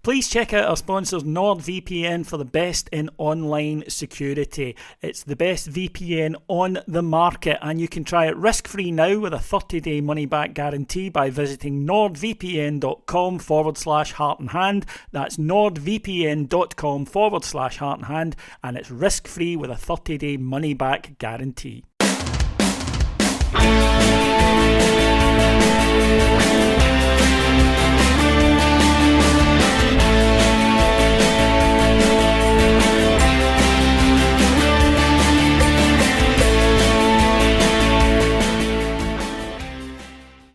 Please check out our sponsors NordVPN for the best in online security. It's the best VPN on the market, and you can try it risk-free now with a 30-day money-back guarantee by visiting nordvpn.com/heart and hand. That's nordvpn.com/heart and hand, and it's risk-free with a 30-day money-back guarantee.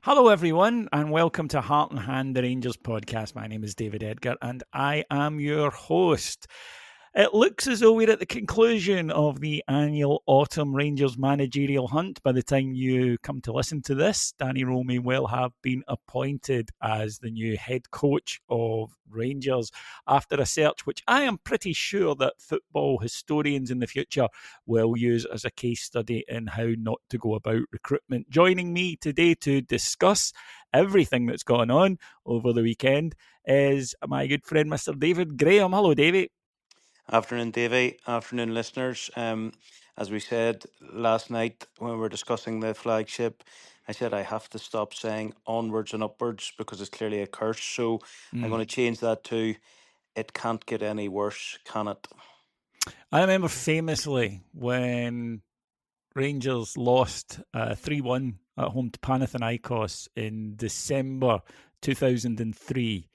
Hello everyone, and welcome to Heart and Hand, the Rangers podcast. My name is David Edgar, and I am your host. It looks as though we're at the conclusion of the annual Autumn Rangers managerial hunt. By the time you come to listen to this, Danny Rowe may well have been appointed as the new head coach of Rangers after a search which I am pretty sure that football historians in the future will use as a case study in how not to go about recruitment. Joining me today to discuss everything that's gone on over the weekend is my good friend Mr. David Graham. Hello, David. Afternoon, Davey. Afternoon, listeners. As we said last night when we were discussing the flagship, I said I have to stop saying onwards and upwards because it's clearly a curse. So I'm going to change that to it can't get any worse, can it? I remember famously when Rangers lost 3-1 at home to Panathinaikos in December 2003.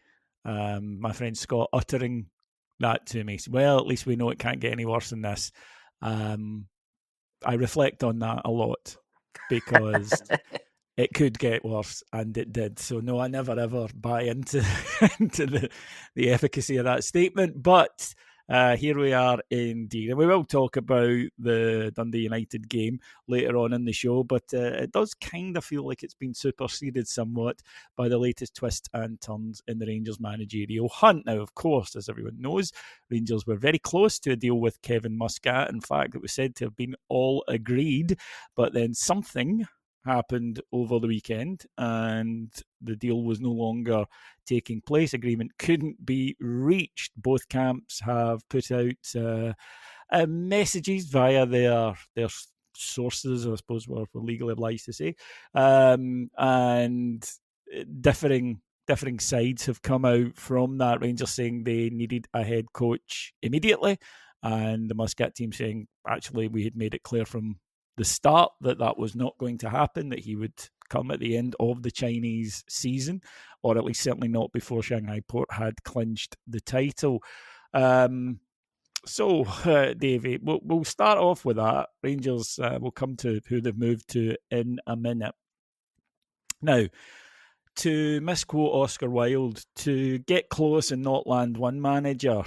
My friend Scott uttering that to me. Well, at least we know it can't get any worse than this. I reflect on that a lot because it could get worse, and it did. So no, I never ever buy into the efficacy of that statement. But here we are indeed, and we will talk about the Dundee United game later on in the show, but it does kind of feel like it's been superseded somewhat by the latest twists and turns in the Rangers managerial hunt. Now, of course, as everyone knows, Rangers were very close to a deal with Kevin Muscat. In fact, it was said to have been all agreed, but then something happened over the weekend and the deal was no longer taking place. Agreement couldn't be reached. Both camps have put out messages via their sources, I suppose we're legally obliged to say, and differing sides have come out from that. Rangers saying they needed a head coach immediately, and the Muscat team saying actually we had made it clear from the start that was not going to happen, that he would come at the end of the Chinese season, or at least certainly not before Shanghai Port had clinched the title. So, Davey, we'll start off with that. Rangers, will come to who they've moved to in a minute. Now, to misquote Oscar Wilde, to get close and not land one manager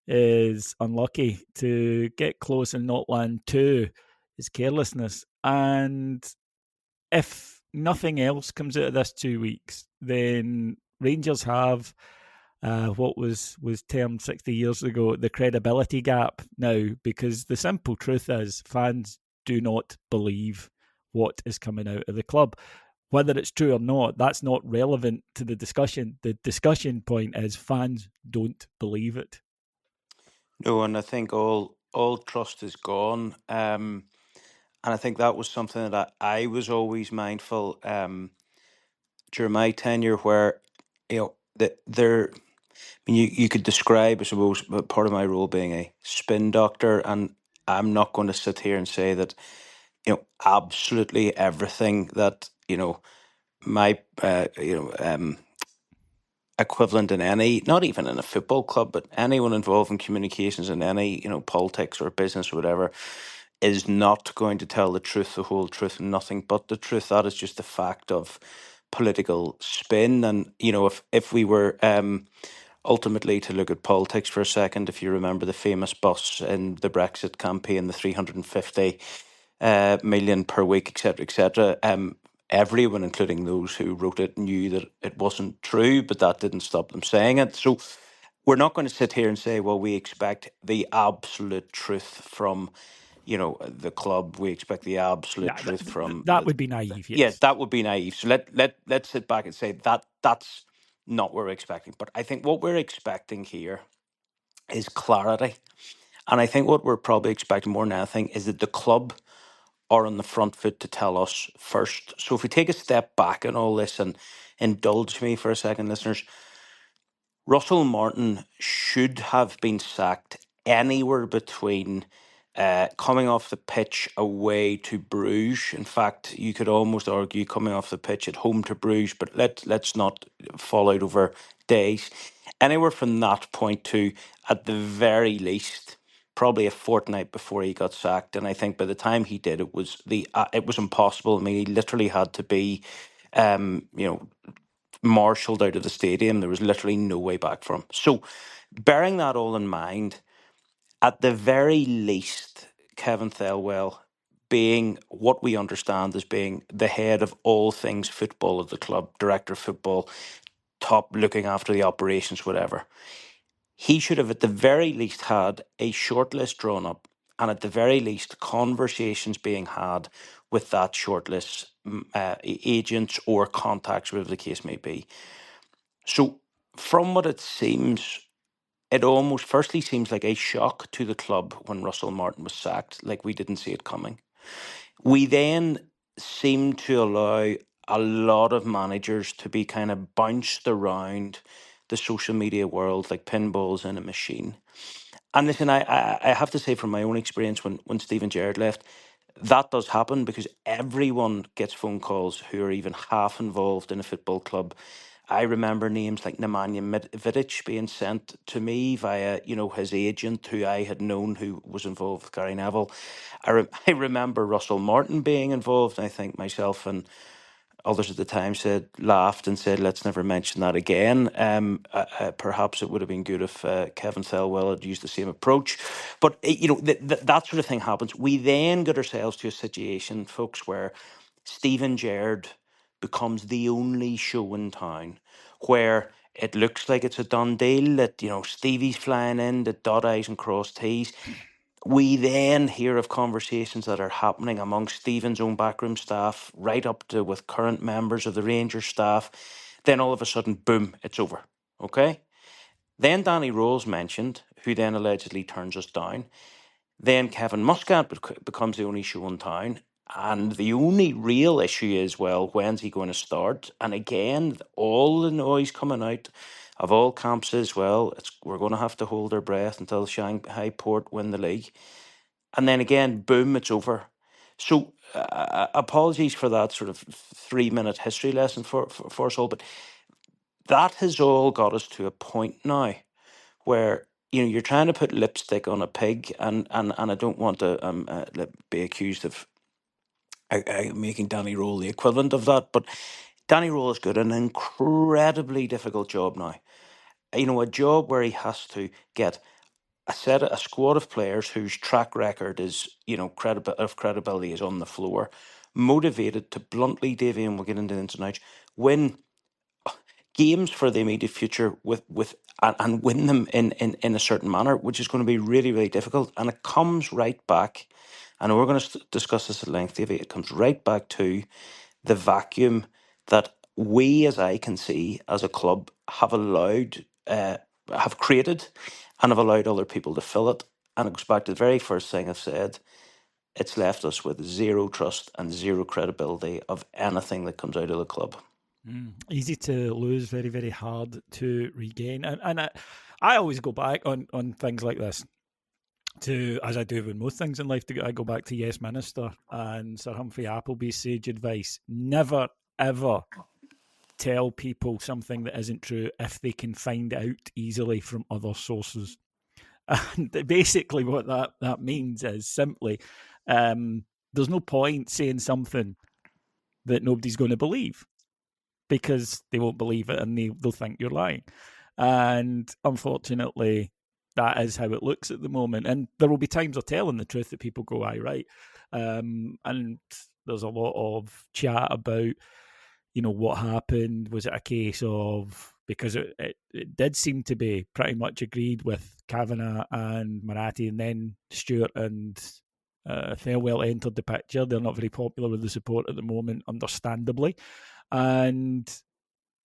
is unlucky. To get close and not land two is carelessness. And if nothing else comes out of this 2 weeks, then Rangers have what was termed 60 years ago the credibility gap now, because the simple truth is fans do not believe what is coming out of the club. Whether it's true or not, that's not relevant to the discussion. The discussion point is fans don't believe it. No, and I think all trust is gone. And I think that was something that I was always mindful during my tenure, where there. I mean, you could describe, I suppose, part of my role being a spin doctor, and I'm not going to sit here and say that absolutely everything that my equivalent in any, not even in a football club, but anyone involved in communications in any politics or business or whatever, is not going to tell the truth, the whole truth, and nothing but the truth. That is just a fact of political spin. And if we were ultimately to look at politics for a second, if you remember the famous bus in the Brexit campaign, the 350 million per week, etc., everyone, including those who wrote it, knew that it wasn't true, but that didn't stop them saying it. So we're not going to sit here and say, well, we expect the absolute truth from the club. We expect the absolute truth from that would be naive. Yes. Yes, that would be naive. So let's sit back and say that's not what we're expecting. But I think what we're expecting here is clarity. And I think what we're probably expecting more than anything is that the club are on the front foot to tell us first. So if we take a step back in all this and indulge me for a second, listeners, Russell Martin should have been sacked anywhere between coming off the pitch away to Bruges. In fact, you could almost argue coming off the pitch at home to Bruges, but let's not fall out over days. Anywhere from that point to, at the very least, probably a fortnight before he got sacked. And I think by the time he did, it was impossible. I mean, he literally had to be, you know, marshalled out of the stadium. There was literally no way back for him. So, bearing that all in mind, at the very least, Kevin Thelwell, being what we understand as being the head of all things football of the club, director of football, top looking after the operations, whatever, he should have at the very least had a shortlist drawn up and at the very least conversations being had with that shortlist agents or contacts, whatever the case may be. So, from what it seems, it almost firstly seems like a shock to the club when Russell Martin was sacked, like we didn't see it coming. We then seem to allow a lot of managers to be kind of bounced around the social media world like pinballs in a machine. And listen, I have to say from my own experience when Stephen Gerrard left, that does happen because everyone gets phone calls who are even half involved in a football club. I remember names like Nemanja Vidic being sent to me via, his agent who I had known who was involved with Gary Neville. I remember Russell Martin being involved. I think myself and others at the time laughed and said, let's never mention that again. Perhaps it would have been good if Kevin Thelwell had used the same approach. But, that sort of thing happens. We then get ourselves to a situation, folks, where Stephen Gerrard becomes the only show in town where it looks like it's a done deal, that, Stevie's flying in, the dot I's and cross T's. We then hear of conversations that are happening among Stephen's own backroom staff, right up to with current members of the Rangers staff. Then all of a sudden, boom, it's over. Okay? Then Danny Rose mentioned, who then allegedly turns us down. Then Kevin Muscat becomes the only show in town. And the only real issue is, well, when's he going to start? And again, all the noise coming out of all camps is, well, we're going to have to hold our breath until Shanghai Port win the league. And then again, boom, it's over. So apologies for that sort of 3-minute history lesson for us all, but that has all got us to a point now where you're trying to put lipstick on a pig, and I don't want to be accused of making Danny Role the equivalent of that, but Danny Role has got an incredibly difficult job now. A job where he has to get a squad of players whose track record is, credibility is on the floor, motivated to bluntly, Davy, and we'll get into the ins and outs, win games for the immediate future and win them in a certain manner, which is going to be really, really difficult. And it comes right back, and we're going to discuss this at length, Davy, it comes right back to the vacuum that we, as I can see, as a club, have created and have allowed other people to fill it. And it goes back to the very first thing I've said. It's left us with zero trust and zero credibility of anything that comes out of the club. Easy to lose, very, very hard to regain. And I always go back on things like this to, as I do with most things in life, I go back to Yes Minister and Sir Humphrey Appleby's sage advice. Never, ever tell people something that isn't true if they can find out easily from other sources. And basically what that means is simply there's no point saying something that nobody's going to believe, because they won't believe it and they'll think you're lying. And unfortunately, that is how it looks at the moment. And there will be times of telling the truth that people go, aye, right. And there's a lot of chat about, what happened. Was it a case of, because it did seem to be pretty much agreed with Kavanagh and Marathi, and then Stewart and Thelwell entered the picture. They're not very popular with the support at the moment, understandably. And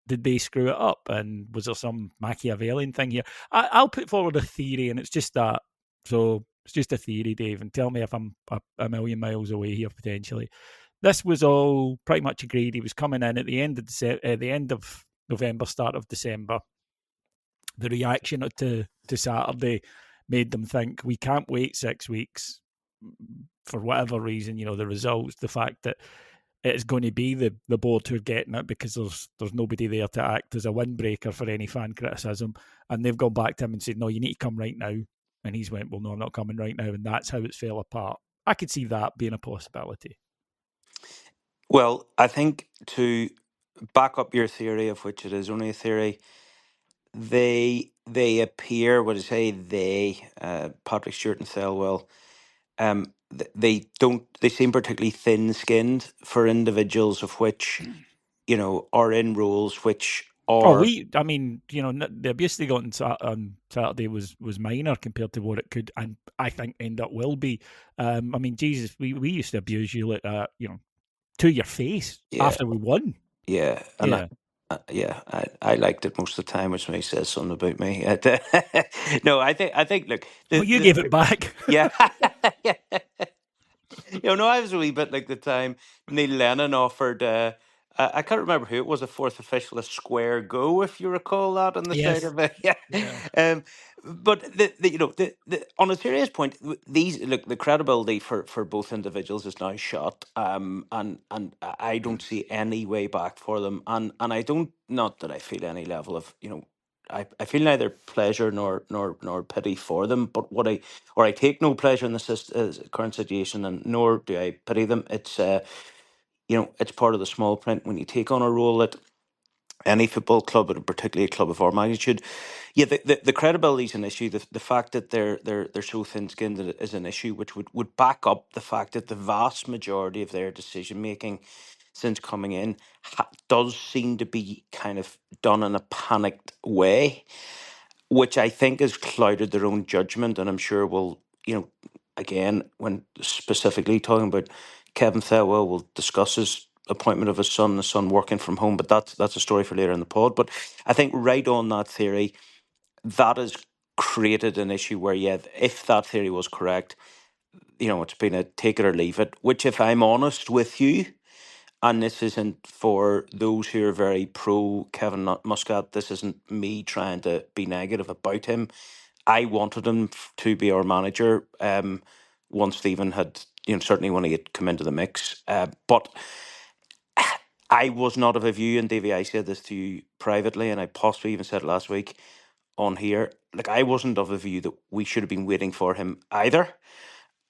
did they screw it up? And was there some Machiavellian thing here? I'll put forward a theory, and it's just that. So it's just a theory, Dave, and tell me if I'm a million miles away here potentially. This was all pretty much agreed. He was coming in at the end of the end of November, start of December. The reaction to Saturday made them think we can't wait 6 weeks for whatever reason. The results, the fact that it's going to be the board who are getting it because there's nobody there to act as a windbreaker for any fan criticism, and they've gone back to him and said, "No, you need to come right now." And he's went, "Well, no, I'm not coming right now," and that's how it's fell apart. I could see that being a possibility. Well, I think to back up your theory, of which it is only a theory, they appear, what I say, Patrick Stewart and Thelwell, they seem particularly thin-skinned for individuals of which are in roles which Oh, are I mean, the abuse they got on Saturday was minor compared to what it could, and I think end up will be. I mean, Jesus, we used to abuse you like that, to your face yeah after we won. yeah and Yeah. I liked it most of the time, which may say something about me. No, I think look Well, you gave it back. yeah. Yeah. No, I was a wee bit like the time Neil Lennon offered. I can't remember who it was. A fourth official, a square go, if you recall that on the side Yes. of it. Yeah. Yeah. But on a serious point, these look the credibility for both individuals is now shot. And I don't see any way back for them. And I don't, not that I feel any level of I feel neither pleasure nor pity for them, but I take no pleasure in the current situation, and nor do I pity them. It's part of the small print when you take on a role at any football club, but particularly a club of our magnitude. Yeah, the credibility is an issue. The fact that they're so thin-skinned is an issue, which would back up the fact that the vast majority of their decision making since coming in does seem to be kind of done in a panicked way, which I think has clouded their own judgment. And I'm sure again, when specifically talking about Kevin Thelwell, will discuss his appointment of his son working from home, but that's a story for later in the pod. But I think right on that theory, that has created an issue where, yeah, if that theory was correct, it's been a take it or leave it, which, if I'm honest with you, and this isn't for those who are very pro Kevin Muscat. This isn't me trying to be negative about him. I wanted him to be our manager. Once Stephen had, certainly when he had come into the mix. But I was not of a view, and Davey, I said this to you privately, and I possibly even said it last week on here. Like, I wasn't of a view that we should have been waiting for him either.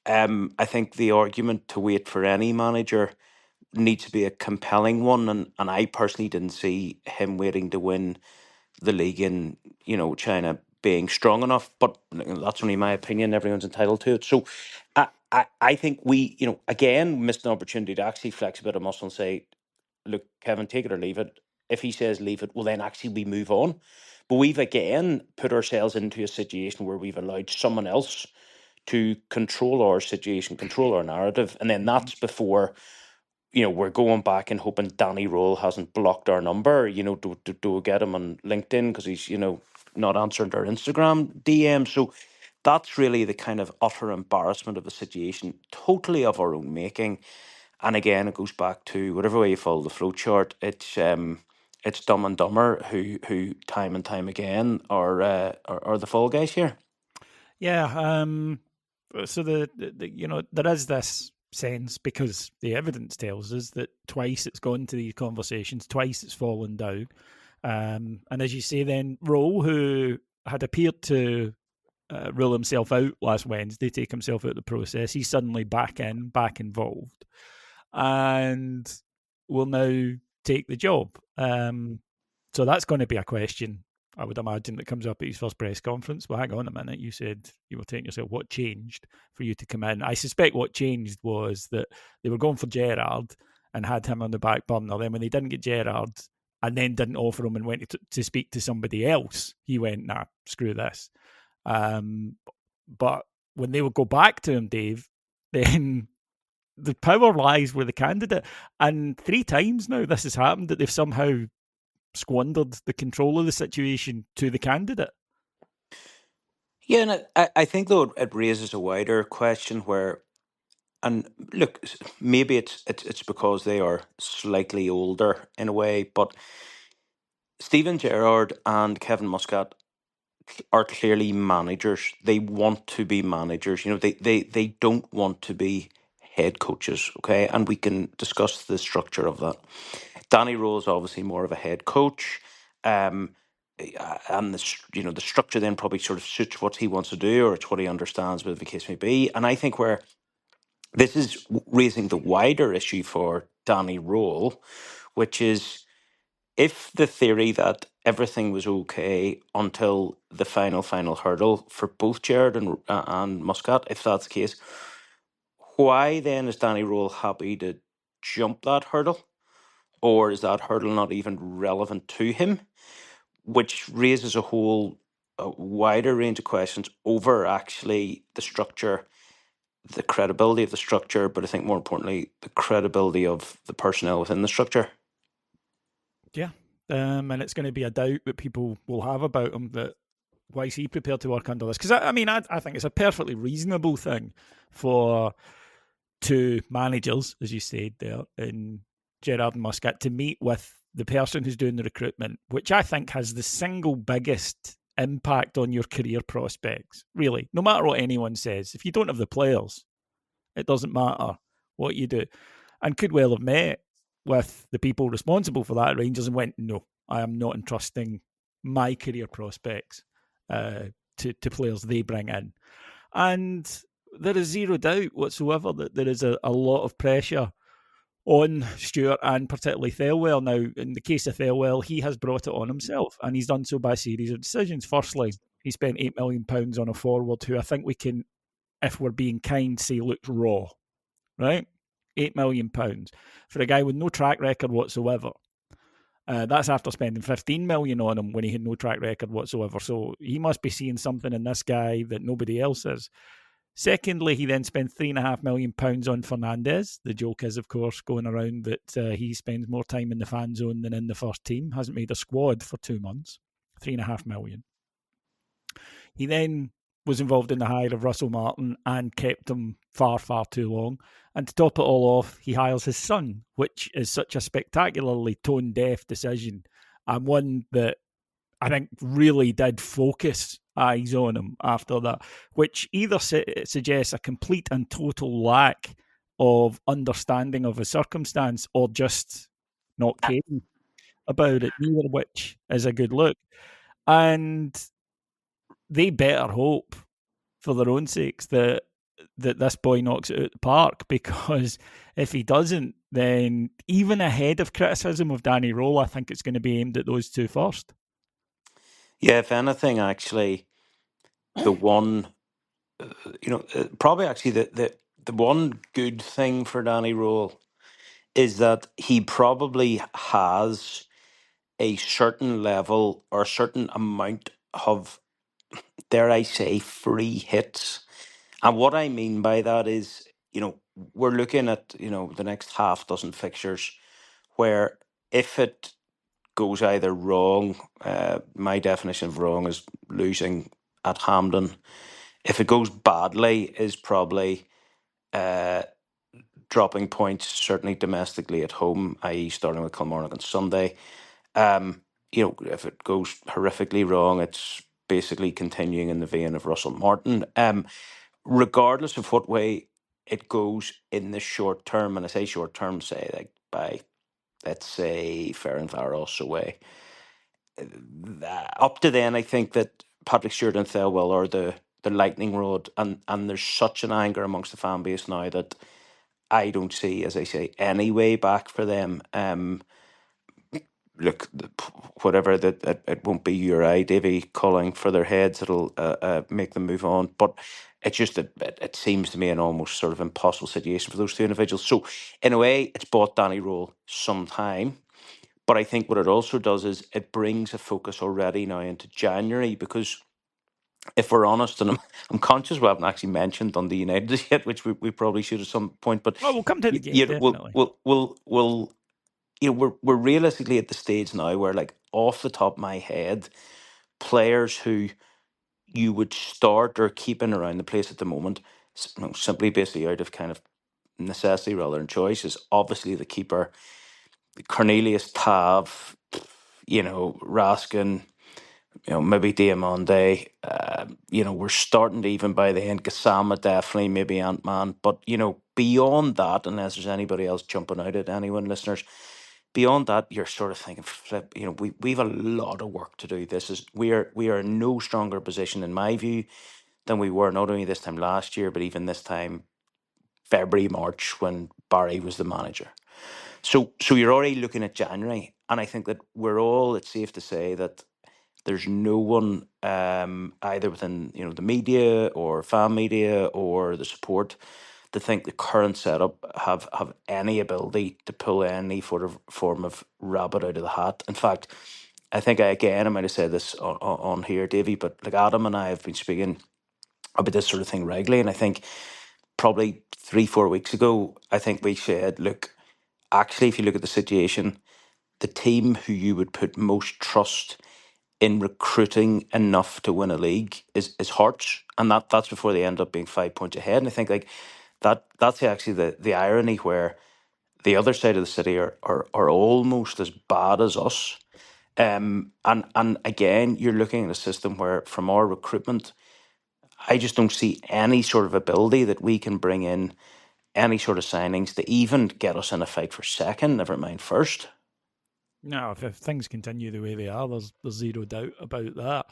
I think the argument to wait for any manager needs to be a compelling one, and I personally didn't see him waiting to win the league in China being strong enough. But that's only my opinion. Everyone's entitled to it. So I think we again missed an opportunity to actually flex a bit of muscle and say, look, Kevin, take it or leave it. If he says leave it, well then actually we move on. But we've again put ourselves into a situation where we've allowed someone else to control our situation, control our narrative, and then Mhm. that's before we're going back and hoping Danny Roll hasn't blocked our number. Do we get him on LinkedIn because he's not answering our Instagram DM. So that's really the kind of utter embarrassment of the situation, totally of our own making. And again, it goes back to whatever way you follow the flow chart. It's Dumb and Dumber who time and time again are the fall guys here. Yeah. So there is this sense, because the evidence tells us that twice it's gone to these conversations, twice it's fallen down. And as you say, then Rowe, who had appeared to rule himself out last Wednesday, take himself out of the process, he's suddenly back involved, and will now take the job. So that's going to be a question, I would imagine, that comes up at his first press conference. Well, hang on a minute. You said you were taking yourself. What changed for you to come in? I suspect what changed was that they were going for Gerrard and had him on the back burner. Then when they didn't get Gerrard and then didn't offer him and went to speak to somebody else, he went, nah, screw this. But when they would go back to him, Dave, then the power lies with the candidate. And 3 times now this has happened, that they've somehow squandered the control of the situation to the candidate. Yeah, and I think though it raises a wider question where, and look, maybe it's because they are slightly older in a way, but Stephen Gerrard and Kevin Muscat are clearly managers. They want to be managers. You know, they don't want to be head coaches. Okay, and we can discuss the structure of that. Danny Rose is obviously more of a head coach. Um, and the structure then probably sort of suits what he wants to do, or it's what he understands, whatever the case may be. And I think where this is raising the wider issue for Danny Role, which is if the theory that everything was okay until the final hurdle for both Jared and Muscat, if that's the case, why then is Danny Role happy to jump that hurdle? Or is that hurdle not even relevant to him? Which raises a wider range of questions over actually the structure, the credibility of the structure, but I think more importantly, the credibility of the personnel within the structure. Yeah. And it's going to be a doubt that people will have about him, that why is he prepared to work under this? Because I think it's a perfectly reasonable thing for two managers, as you said there, in Gerrard and Muscat, to meet with the person who's doing the recruitment, which I think has the single biggest impact on your career prospects. Really, no matter what anyone says, if you don't have the players, it doesn't matter what you do. And could well have met with the people responsible for that at Rangers and went, no, I am not entrusting my career prospects to players they bring in. And there is zero doubt whatsoever that there is a lot of pressure on Stewart and particularly Thelwell. Now, in the case of Thelwell, he has brought it on himself, and he's done so by a series of decisions. Firstly, he spent £8 million on a forward who I think we can, if we're being kind, say looked raw, right? £8 million for a guy with no track record whatsoever. That's after spending 15 million on him when he had no track record whatsoever. So he must be seeing something in this guy that nobody else is. Secondly, he then spent £3.5 million on Fernandez. The joke is, of course, going around that he spends more time in the fan zone than in the first team. Hasn't made a squad for 2 months. £3.5 million. He then was involved in the hire of Russell Martin and kept him far, far too long. And to top it all off, he hires his son, which is such a spectacularly tone-deaf decision, and one that I think really did focus eyes on him after that, which either suggests a complete and total lack of understanding of his circumstance or just not caring about it, neither of which is a good look. And they better hope, for their own sakes, that this boy knocks it out the park, because if he doesn't, then even ahead of criticism of Danny Role, I think it's going to be aimed at those two first. Yeah, if anything, actually, the one, probably actually the one good thing for Danny Role is that he probably has a certain level or a certain amount of, dare I say, free hits. And what I mean by that is, we're looking at, the next half dozen fixtures where if it goes either wrong, my definition of wrong is losing at Hampden. If it goes badly, is probably dropping points, certainly domestically at home, i.e., starting with Kilmarnock on Sunday. If it goes horrifically wrong, it's basically continuing in the vein of Russell Martin. Regardless of what way it goes in the short term, and I say short term, say like by, let's say, Ferencváros away. Up to then, I think that Patrick Stewart and Thelwell are the lightning rod, and there's such an anger amongst the fan base now that I don't see, as I say, any way back for them. Look, whatever that it won't be Uri Davy calling for their heads. It'll make them move on. But it's just that it seems to me an almost sort of impossible situation for those two individuals. So in a way, it's bought Danny Role some time. But I think what it also does is it brings a focus already now into January, because if we're honest, and I'm conscious we haven't actually mentioned Dundee United yet, which we probably should at some point. But Oh, we'll come to the game, we'll, definitely. we'll, we'll, we'll we're realistically at the stage now where, like, off the top of my head, players who you would start or keep in around the place at the moment, simply basically out of kind of necessity rather than choice, is obviously the keeper, Cornelius, Tav, Raskin, maybe Diamande. We're starting to even by the end, Gasama definitely, maybe Ant-Man. But, beyond that, unless there's anybody else jumping out at anyone, listeners, beyond that, you're sort of thinking, flip, we've a lot of work to do. We are in no stronger position, in my view, than we were not only this time last year, but even this time February, March, when Barry was the manager. So you're already looking at January, and I think that it's safe to say that there's no one, either within the media or fan media or the support, to think the current setup have any ability to pull any form of rabbit out of the hat. In fact, I think I might have said this on here, Davey, but like Adam and I have been speaking about this sort of thing regularly, and I think probably 3-4 weeks ago, I think we said, look, actually, if you look at the situation, the team who you would put most trust in recruiting enough to win a league is Hearts, and that's before they end up being 5 points ahead. And I think, like, that's actually the irony, where the other side of the city are almost as bad as us. And again, you're looking at a system where, from our recruitment, I just don't see any sort of ability that we can bring in any sort of signings to even get us in a fight for second, never mind first. No, if things continue the way they are, there's zero doubt about that.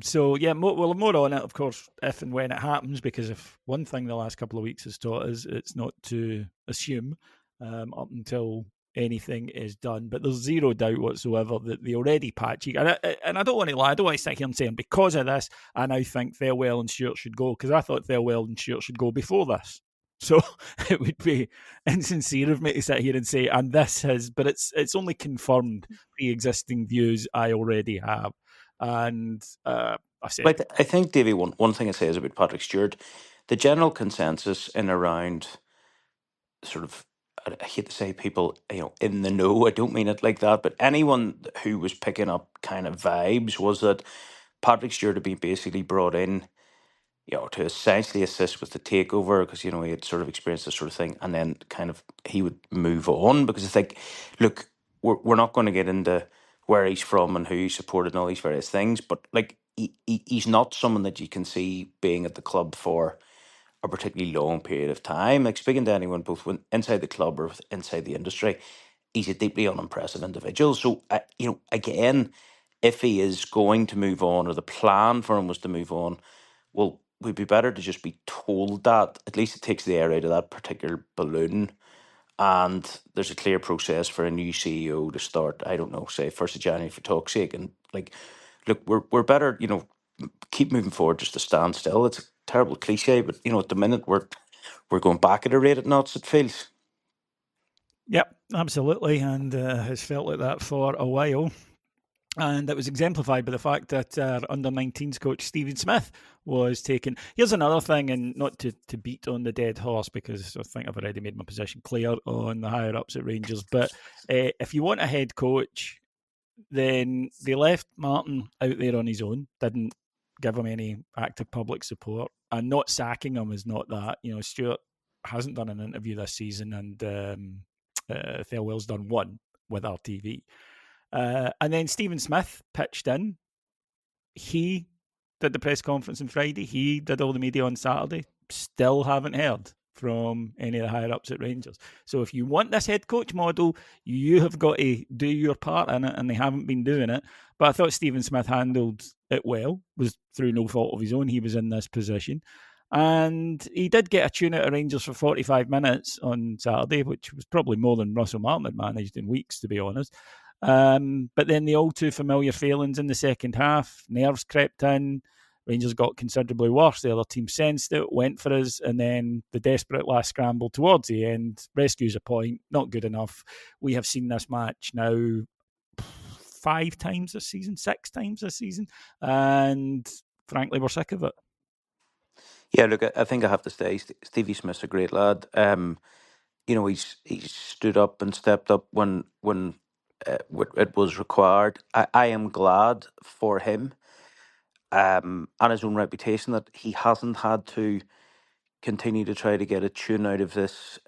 So yeah, we'll have more on it, of course, if and when it happens. Because if one thing the last couple of weeks has taught us, it's not to assume up until anything is done. But there's zero doubt whatsoever that the already patchy, and I don't want to lie, I don't want to sit here and say, because of this, I now think Thelwell and Stewart should go, because I thought Thelwell and Stewart should go before this. So it would be insincere of me to sit here and say, and this has, but it's only confirmed pre-existing views I already have. And I said, But I think, Davey, one thing I say is about Patrick Stewart, the general consensus in around sort of, I hate to say people, in the know, I don't mean it like that, but anyone who was picking up kind of vibes was that Patrick Stewart had been basically brought in, to essentially assist with the takeover, because he had sort of experienced this sort of thing, and then kind of he would move on, because it's like, look, we're not going to get into where he's from and who he supported and all these various things, but like he's not someone that you can see being at the club for a particularly long period of time. Like, speaking to anyone both inside the club or inside the industry, he's a deeply unimpressive individual. So, again, if he is going to move on, or the plan for him was to move on, well, we'd be better to just be told that. At least it takes the air out of that particular balloon. And there's a clear process for a new CEO to start, I don't know, say 1st of January, for talk's sake. And, like, look, we're better, keep moving forward just to stand still. It's a terrible cliche, but, at the minute we're going back at a rate of knots, it feels. yep, absolutely, and has felt like that for a while. And it was exemplified by the fact that under 19s coach Stephen Smith was taken. Here's another thing, and not to beat on the dead horse, because I think I've already made my position clear on the higher ups at Rangers. But if you want a head coach, then they left Martin out there on his own, didn't give him any active public support, and not sacking him is not that. Stewart hasn't done an interview this season, and Thelwell's done one with RTV. And then Stephen Smith pitched in. He did the press conference on Friday. He did all the media on Saturday. Still haven't heard from any of the higher ups at Rangers. So if you want this head coach model, you have got to do your part in it, and they haven't been doing it. But I thought Stephen Smith handled it well. Was through no fault of his own. He was in this position. And he did get a tune out of Rangers for 45 minutes on Saturday, which was probably more than Russell Martin had managed in weeks, to be honest. But then the all too familiar failings in the second half, nerves crept in, Rangers got considerably worse. The other team sensed it, went for us, and then the desperate last scramble towards the end rescues a point. Not good enough. We have seen this match now 5 times this season, 6 times this season, and frankly, we're sick of it. Yeah, look, I think I have to say, Stevie Smith's a great lad. he's stood up and stepped up when it was required. I am glad for him, and his own reputation, that he hasn't had to continue to try to get a tune out of this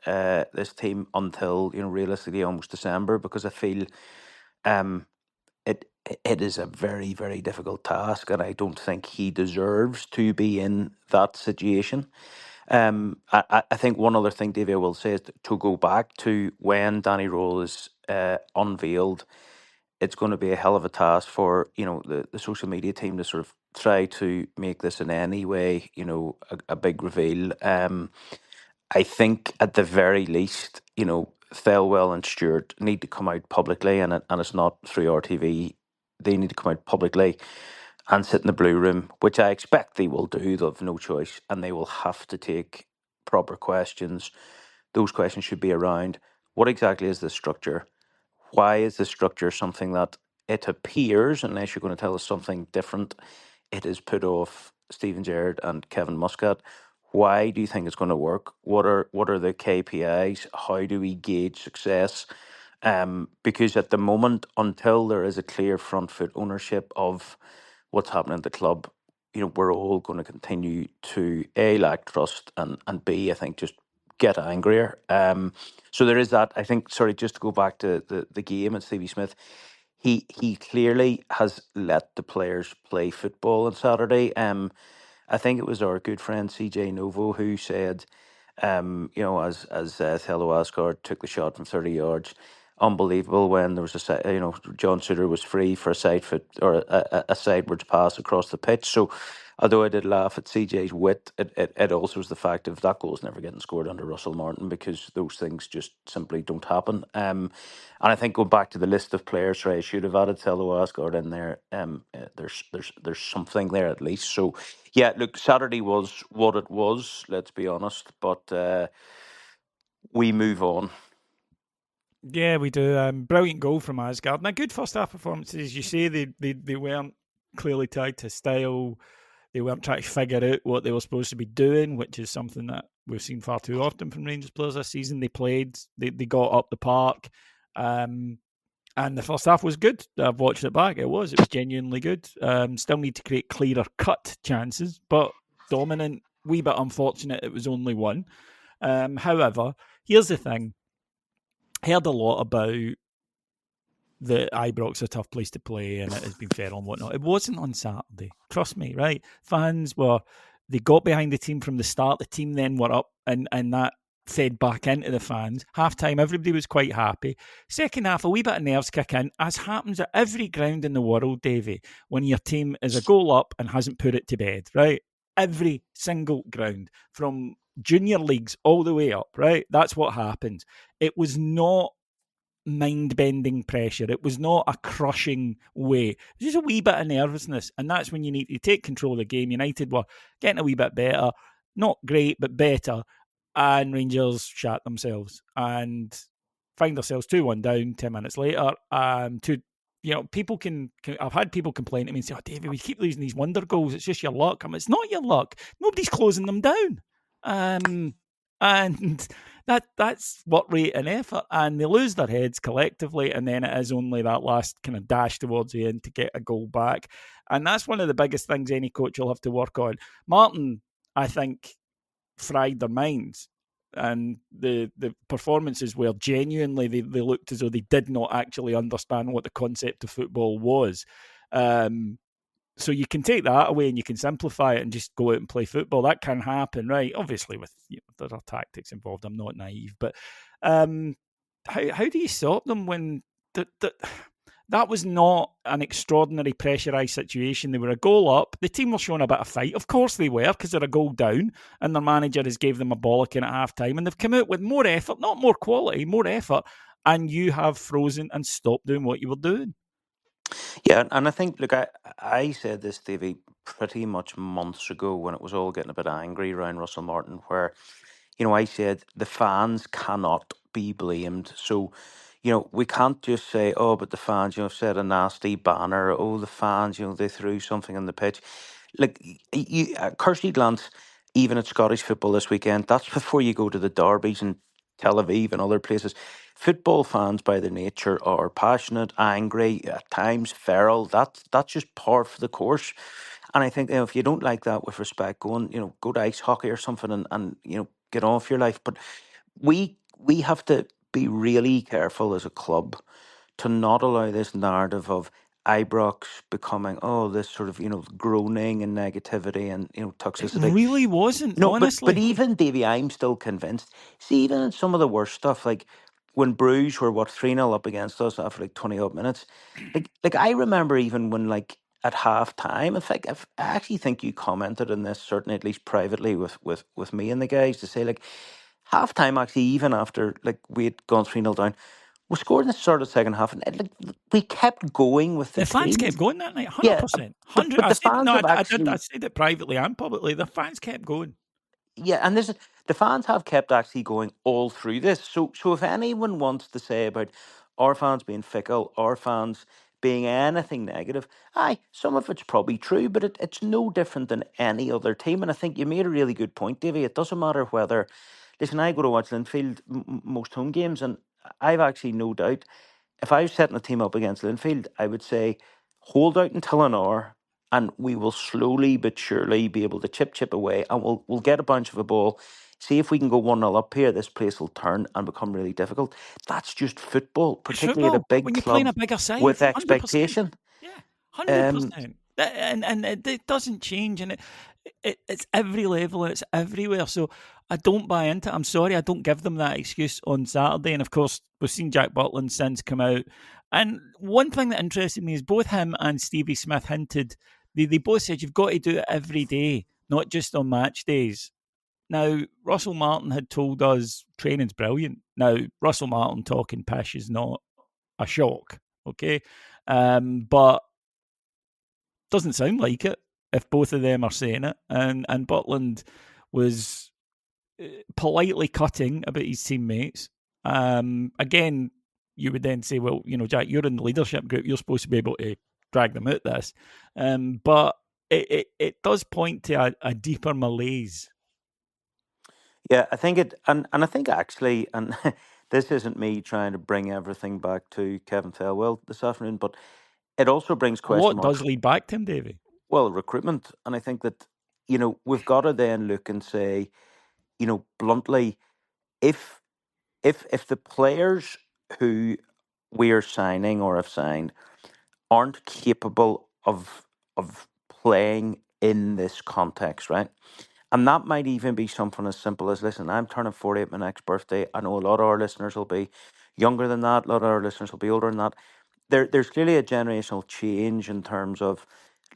team until realistically almost December, because I feel um it is a very, very difficult task, and I don't think he deserves to be in that situation. I think one other thing, Davey, I will say is to go back to when Danny Role is unveiled. It's going to be a hell of a task for the social media team to sort of try to make this in any way a big reveal. I think at the very least, Thelwell and Stewart need to come out publicly, and it's not through RTV. They need to come out publicly and sit in the blue room, which I expect they will do. They'll have no choice, and they will have to take proper questions. Those questions should be around: what exactly is the structure? Why is the structure something that it appears, unless you're going to tell us something different, it has put off Stephen Gerrard and Kevin Muscat? Why do you think it's going to work? What are the KPIs? How do we gauge success? Because at the moment, until there is a clear front foot ownership of what's happening at the club, we're all going to continue to A, lack trust, and B, I think, just get angrier. So there is that. I think, sorry, just to go back to the game at Stevie Smith, he clearly has let the players play football on Saturday. I think it was our good friend CJ Novo who said, as Thelo Asgard took the shot from 30 yards, unbelievable when there was John Suter was free for a side foot or a sidewards pass across the pitch. So, although I did laugh at CJ's wit, it also was the fact of that goal's never getting scored under Russell Martin, because those things just simply don't happen. And I think going back to the list of players, sorry, I should have added Thelo Asgard in there. There's something there at least. So yeah, look, Saturday was what it was. Let's be honest, but we move on. Yeah, we do. Brilliant goal from Asgard. And a good first half performance. As you say, they weren't clearly tied to style. They weren't trying to figure out what they were supposed to be doing, which is something that we've seen far too often from Rangers players this season. They played, they got up the park, and the first half was good. I've watched it back. It was genuinely good. Still need to create clearer cut chances, but dominant. Wee bit unfortunate it was only one. However, here's the thing. Heard a lot about the Ibrox a tough place to play and it has been fair and whatnot. It wasn't on Saturday. Trust me, right? They got behind the team from the start. The team then were up and that fed back into the fans. Half time, everybody was quite happy. Second half, a wee bit of nerves kick in, as happens at every ground in the world, Davey, when your team is a goal up and hasn't put it to bed, right? Every single ground, from junior leagues all the way up, right? That's what happens. It was not mind-bending pressure. It was not a crushing way. It was just a wee bit of nervousness, and that's when you need to take control of the game. United were getting a wee bit better. Not great, but better. And Rangers shat themselves and find themselves 2-1 down 10 minutes later. People can I've had people complain to me and say, "Oh, David, we keep losing these wonder goals. It's just your luck." It's not your luck. Nobody's closing them down. And that's work rate and effort, and they lose their heads collectively, and then it is only that last kind of dash towards the end to get a goal back, and that's one of the biggest things any coach will have to work on. Martin, I think, fried their minds, and the performances were genuinely, they looked as though they did not actually understand what the concept of football was. So you can take that away and you can simplify it and just go out and play football. That can happen, right? Obviously, with there are tactics involved. I'm not naive, but how do you stop them when that was not an extraordinary pressurised situation? They were a goal up. The team were showing a bit of fight. Of course they were, because they're a goal down, and their manager has gave them a bollocking at half time, and they've come out with more effort, not more quality, more effort, and you have frozen and stopped doing what you were doing. Yeah, and I think, look, I said this, Davey, pretty much months ago when it was all getting a bit angry around Russell Martin, where, I said the fans cannot be blamed. So, we can't just say, oh, but the fans, said a nasty banner. Oh, the fans, they threw something on the pitch. Like, Kirsty glance, even at Scottish football this weekend, that's before you go to the derbies and Tel Aviv and other places. Football fans, by their nature, are passionate, angry, at times feral. That's just par for the course. And I think, if you don't like that, with respect, go to ice hockey or something, and get on with your life. But we have to be really careful as a club to not allow this narrative of Ibrox becoming, this sort of groaning and negativity and It toxicity. really wasn't, No, but honestly. even Davy, I'm still convinced. See, even in some of the worst stuff, like when Bruges were 3-0 up against us after like 20 odd minutes, like I remember even when, like, at half time, in fact, I actually think you commented on this, certainly at least privately with me and the guys, to say, like, half time, actually, even after like we had gone 3-0 down, we scored in the start of the second half, and like we kept going with the The fans team. kept going that night, Yeah, 100%. but 100. I the said, no, fans have I actually. said it privately and publicly. The fans kept going. Yeah, and the fans have kept actually going all through this. So if anyone wants to say about our fans being fickle, our fans being anything negative, aye, some of it's probably true, but it's no different than any other team. And I think you made a really good point, Davey. It doesn't matter whether, listen, I go to watch Linfield most home games, and I've actually no doubt, if I was setting a team up against Linfield, I would say hold out until an hour, and we will slowly but surely be able to chip away, and we'll get a bunch of a ball. See if we can go 1-0 up here. This place will turn and become really difficult. That's just football, It's particularly at a football big when you're playing club a bigger side, with 100%. expectation. Yeah, Um, 100%. And it doesn't change, and it's every level and it's everywhere. So I don't buy into it. I'm sorry, I don't give them that excuse on Saturday. And of course, we've seen Jack Butland since come out. And one thing that interested me is both him and Stevie Smith hinted, they both said you've got to do it every day, not just on match days. Now, Russell Martin had told us training's brilliant. Now, Russell Martin talking pish is not a shock, okay? But doesn't sound like it if both of them are saying it. And Butland was politely cutting about his teammates. Again, you would then say, well, Jack, you're in the leadership group. You're supposed to be able to drag them out this. But it does point to a deeper malaise. yeah, I think and I think actually, and this isn't me trying to bring everything back to Kevin Thelwell this afternoon, but it also brings A question lot marks. does lead back to him, Davey. Well, recruitment, and I think that we've got to then look and say, bluntly, if if the players who we are signing or have signed aren't capable of playing in this context, right? And that might even be something as simple as, listen, I'm turning 48 my next birthday. I know a lot of our listeners will be younger than that. A lot of our listeners will be older than that. There's clearly a generational change in terms of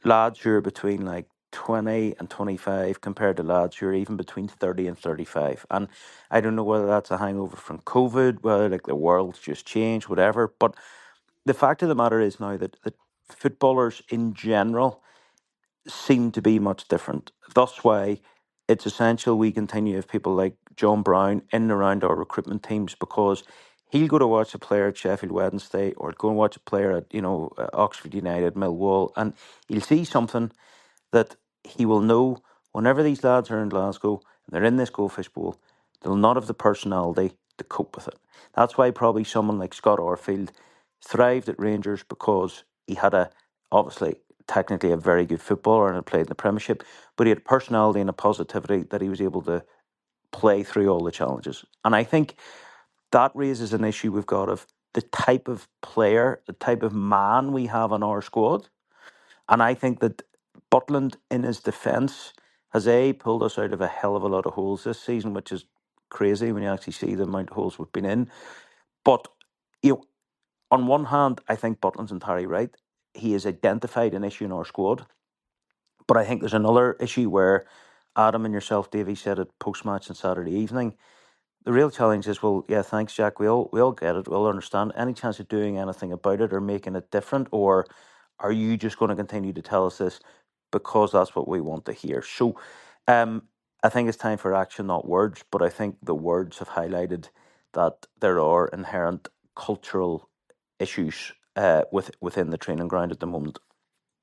lads who are between like 20 and 25 compared to lads who are even between 30 and 35. And I don't know whether that's a hangover from COVID, whether like the world's just changed, whatever. But the fact of the matter is now that footballers in general seem to be much different. Thus why it's essential we continue with people like John Brown in and around our recruitment teams, because he'll go to watch a player at Sheffield Wednesday or go and watch a player at Oxford United, Millwall, and he'll see something that he will know whenever these lads are in Glasgow and they're in this goldfish bowl, they'll not have the personality to cope with it. That's why probably someone like Scott Orfield thrived at Rangers, because he had obviously technically a very good footballer and had played in the Premiership, but he had a personality and a positivity that he was able to play through all the challenges. And I think that raises an issue we've got of the type of player, the type of man we have on our squad. And I think that Butland, in his defence, has pulled us out of a hell of a lot of holes this season, which is crazy when you actually see the amount of holes we've been in. But you know, on one hand, I think Butland's entirely right. He has identified an issue in our squad. But I think there's another issue where Adam and yourself, Davey, said it post match on Saturday evening. The real challenge is, well, yeah, thanks, Jack. We all get it. We all understand. Any chance of doing anything about it or making it different, or are you just going to continue to tell us this because that's what we want to hear? So, I think it's time for action, not words. But I think the words have highlighted that there are inherent cultural issues within the training ground at the moment.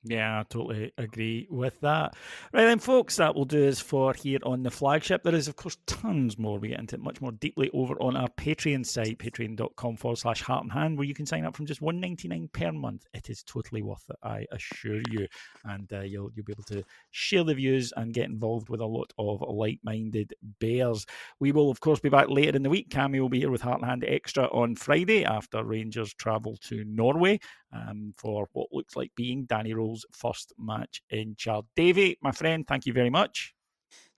Yeah, I totally agree with that. Right then, folks, that will do us for here on the flagship. There is, of course, tons more. We get into it much more deeply over on our Patreon site, patreon.com/heart and hand, where you can sign up from just $1.99 per month. It is totally worth it, I assure you. And you'll be able to share the views and get involved with a lot of like-minded bears. We will, of course, be back later in the week. Cammy will be here with Heart and Hand Extra on Friday after Rangers travel to Norway. For what looks like being Danny Rowe's first match in charge. Davey, my friend, thank you very much.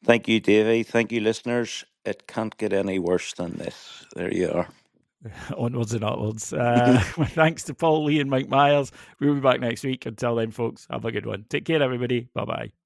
Thank you, Davey. Thank you, listeners. It can't get any worse than this. There you are. Onwards and upwards. Thanks to Paul Lee and Mike Myers. We'll be back next week. Until then, folks, have a good one. Take care, everybody. Bye-bye.